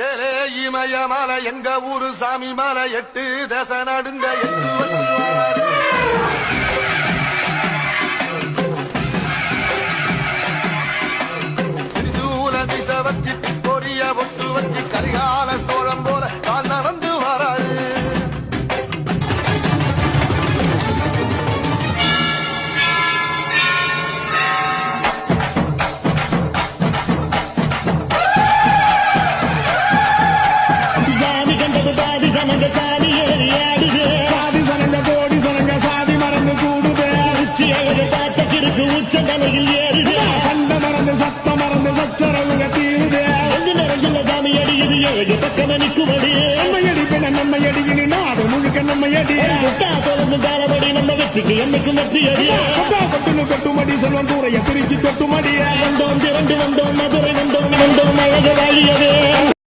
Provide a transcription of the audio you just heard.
ஏலே இமயமலை எங்க ஊரு சாமி மலை 8 தேச நடுங்க 8 வச்சு பொரிய ஒட்டு வச்சு கரிகால சோழம் போல கால் நடந்து வராரு. சாதி கண்டது பாதி சனங்க சாதி ஏறி ஆடுது, சாதி சனங்க கோடி சனங்க சாதி மறந்து கூடுது, உச்சி அழகு பார்த்த கிறுக்கு உச்ச தலையில் ஏறுது, கண்ட மறந்து சத்த மறந்து சச்சரவுங்க தீருது, எங்கு நிறைஞ்சுள்ள சாமி அடியுது ஏழு பக்கம் நிற்குமடி, நம்மை அடிப்பென நம்மை அடியினி நாடு முழுக்க நம்மை அடி தொடர்ந்து காலமடி நம்ம வெற்றிக்கு என்னைக்கும் வெற்றி அடி கொட்டுன்னு கொட்டுமடி செல்வம் தூரைய பிரிச்சு கொட்டுமடி வந்தோம் திரண்டு வந்தோம் மதுரை வந்தோம் வந்தோம் அழகு வாழியது.